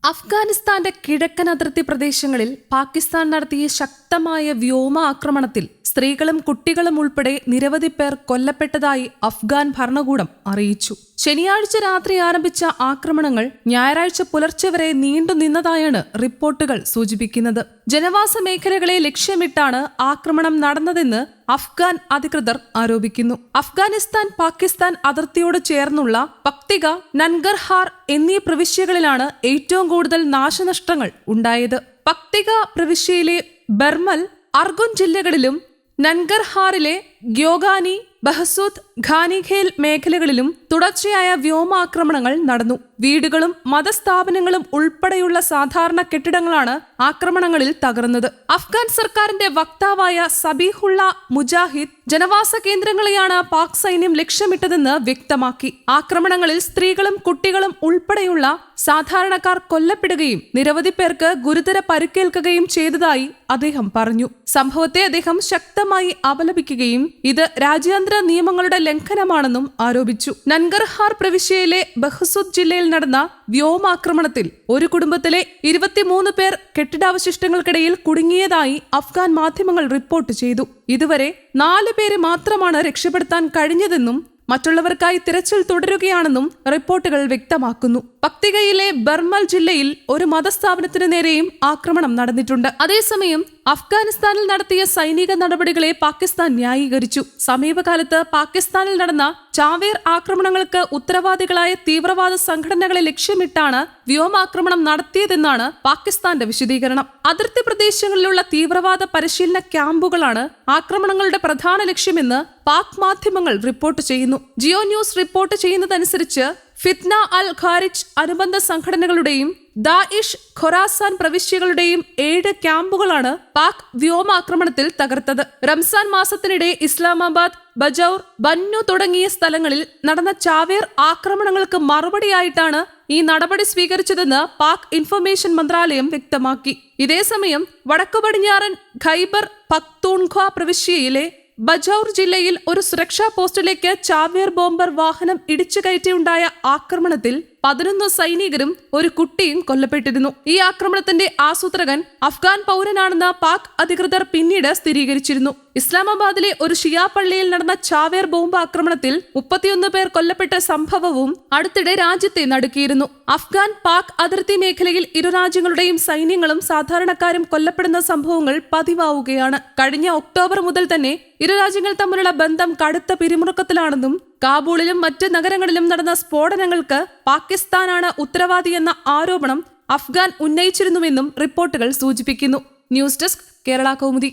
അഫ്ഗാനിസ്ഥാന്റെ കിഴക്കൻ അതിർത്തി പ്രദേശങ്ങളിൽ പാകിസ്ഥാൻ നടത്തിയ ശക്തമായ വ്യോമ ആക്രമണത്തിൽ സ്ത്രീകളും കുട്ടികളും ഉൾപ്പെടെ നിരവധി പേർ കൊല്ലപ്പെട്ടതായി അഫ്ഗാൻ ഭരണകൂടം അറിയിച്ചു. ശനിയാഴ്ച രാത്രി ആരംഭിച്ച ആക്രമണങ്ങൾ ഞായറാഴ്ച പുലർച്ചെ വരെ നീണ്ടുനിന്നതായാണ് റിപ്പോർട്ടുകൾ സൂചിപ്പിക്കുന്നത്. ജനവാസ മേഖലകളെ ലക്ഷ്യമിട്ടാണ് ആക്രമണം നടന്നതെന്ന് അഫ്ഗാൻ അധികൃതർ ആരോപിക്കുന്നു. അഫ്ഗാനിസ്ഥാൻ പാകിസ്ഥാൻ അതിർത്തിയോട് ചേർന്നുള്ള പക്തിക, നൻഗർഹാർ എന്നീ പ്രവിശ്യകളിലാണ് ഏറ്റവും കൂടുതൽ നാശനഷ്ടങ്ങൾ ഉണ്ടായത്. പക്തിക പ്രവിശ്യയിലെ ബർമൽ, അർഗുൻ ജില്ലകളിലും നൻഗർഹാറിലെ ഗ്യോഗാനി, ബഹസൂത്ത്, ഖാനിഖേൽ മേഖലകളിലും തുടർച്ചയായ വ്യോമാക്രമണങ്ങൾ നടന്നു. വീടുകളും മതസ്ഥാപനങ്ങളും ഉൾപ്പെടെയുള്ള സാധാരണ കെട്ടിടങ്ങളാണ് ആക്രമണങ്ങളിൽ തകർന്നത്. അഫ്ഗാൻ സർക്കാരിന്റെ വക്താവായ സബീഹുള്ള മുജാഹിദ് ജനവാസ കേന്ദ്രങ്ങളെയാണ് പാക് സൈന്യം ലക്ഷ്യമിട്ടതെന്ന് വ്യക്തമാക്കി. ആക്രമണങ്ങളിൽ സ്ത്രീകളും കുട്ടികളും ഉൾപ്പെടെയുള്ള സാധാരണക്കാർ കൊല്ലപ്പെടുകയും നിരവധി പേർക്ക് ഗുരുതര പരിക്കേൽക്കുകയും ചെയ്തതായി അദ്ദേഹം പറഞ്ഞു. സംഭവത്തെ അദ്ദേഹം ശക്തമായി അപലപിക്കുകയും ഇത് രാജ്യാന്തര നിയമങ്ങളുടെ ലംഘനമാണെന്നും ആരോപിച്ചു. നൻഗർഹാർ പ്രവിശ്യയിലെ ബഹസൂത്ത് ജില്ലയിൽ നടന്ന വ്യോമാക്രമണത്തിൽ ഒരു കുടുംബത്തിലെ 23 പേർ കെട്ടിടാവശിഷ്ടങ്ങൾക്കിടയിൽ കുടുങ്ങിയതായി അഫ്ഗാൻ മാധ്യമങ്ങൾ റിപ്പോർട്ട് ചെയ്തു. ഇതുവരെ 4 പേരെ മാത്രമാണ് രക്ഷപ്പെടുത്താൻ കഴിഞ്ഞതെന്നും മറ്റുള്ളവർക്കായി തിരച്ചിൽ തുടരുകയാണെന്നും റിപ്പോർട്ടുകൾ വ്യക്തമാക്കുന്നു. പക്തികയിലെ ബർമൽ ജില്ലയിൽ ഒരു മതസ്ഥാപനത്തിനു നേരെയും ആക്രമണം നടന്നിട്ടുണ്ട്. അതേസമയം അഫ്ഗാനിസ്ഥാനിൽ നടത്തിയ സൈനിക നടപടികളെ പാകിസ്ഥാൻ ന്യായീകരിച്ചു. സമീപകാലത്ത് പാകിസ്ഥാനിൽ നടന്ന ചാവേർ ആക്രമണങ്ങൾക്ക് ഉത്തരവാദികളായ തീവ്രവാദ സംഘടനകളെ ലക്ഷ്യമിട്ടാണ് വ്യോമാക്രമണം നടത്തിയതെന്നാണ് പാകിസ്ഥാന്റെ വിശദീകരണം. അതിർത്തി പ്രദേശങ്ങളിലുള്ള തീവ്രവാദ പരിശീലന ക്യാമ്പുകളാണ് ആക്രമണങ്ങളുടെ പ്രധാന ലക്ഷ്യമെന്ന് പാക് മാധ്യമങ്ങൾ റിപ്പോർട്ട് ചെയ്യുന്നു. ജിയോ ന്യൂസ് റിപ്പോർട്ട് ചെയ്യുന്നതനുസരിച്ച് ഫിത്ന അൽ ഖാരിജ് അനുബന്ധ സംഘടനകളുടെയും ദാഇഷ്, ഖൊറാസാൻ പ്രവിശ്യകളുടെയും 7 ക്യാമ്പുകളാണ് പാക് വ്യോമാക്രമണത്തിൽ തകർത്തത്. റംസാൻ മാസത്തിനിടെ ഇസ്ലാമാബാദ്, ബജൌർ, ബന്നു തുടങ്ങിയ സ്ഥലങ്ങളിൽ നടന്ന ചാവേർ ആക്രമണങ്ങൾക്ക് മറുപടിയായിട്ടാണ് ഈ നടപടി സ്വീകരിച്ചതെന്ന് പാക് ഇൻഫർമേഷൻ മന്ത്രാലയം വ്യക്തമാക്കി. ഇതേസമയം വടക്കു പടിഞ്ഞാറൻ ഖൈബർ പക്തൂൺഖ്വ പ്രവിശ്യയിലെ ബജൌർ ജില്ലയിൽ ഒരു സുരക്ഷാ പോസ്റ്റിലേക്ക് ചാവേർ ബോംബർ വാഹനം ഇടിച്ചു കയറ്റിയുണ്ടായ ആക്രമണത്തിൽ 11 സൈനികരും ഒരു കുട്ടിയും കൊല്ലപ്പെട്ടിരുന്നു. ഈ ആക്രമണത്തിന്റെ ആസൂത്രകൻ അഫ്ഗാൻ പൗരനാണെന്ന് പാക് അധികൃതർ പിന്നീട് സ്ഥിരീകരിച്ചിരുന്നു. ഇസ്ലാമാബാദിലെ ഒരു ഷിയ പള്ളിയിൽ നടന്ന ചാവേർ ബോംബ് ആക്രമണത്തിൽ 31 പേർ കൊല്ലപ്പെട്ട സംഭവവും അടുത്തിടെ രാജ്യത്തെ നടുക്കിയിരുന്നു. അഫ്ഗാൻ പാക് അതിർത്തി മേഖലയിൽ ഇരു രാജ്യങ്ങളുടെയും സൈന്യങ്ങളും സാധാരണക്കാരും കൊല്ലപ്പെടുന്ന സംഭവങ്ങൾ പതിവാവുകയാണ്. കഴിഞ്ഞ ഒക്ടോബർ മുതൽ തന്നെ ഇരു രാജ്യങ്ങൾ തമ്മിലുള്ള ബന്ധം കടുത്ത പിരിമുറുക്കത്തിലാണെന്നും കാബൂളിലും മറ്റ് നഗരങ്ങളിലും നടന്ന സ്ഫോടനങ്ങൾക്ക് പാകിസ്ഥാനാണ് ഉത്തരവാദിയെന്ന ആരോപണം അഫ്ഗാൻ ഉന്നയിച്ചിരുന്നുവെന്നും റിപ്പോർട്ടുകൾ സൂചിപ്പിക്കുന്നു. News desk, Kerala Kaumudi.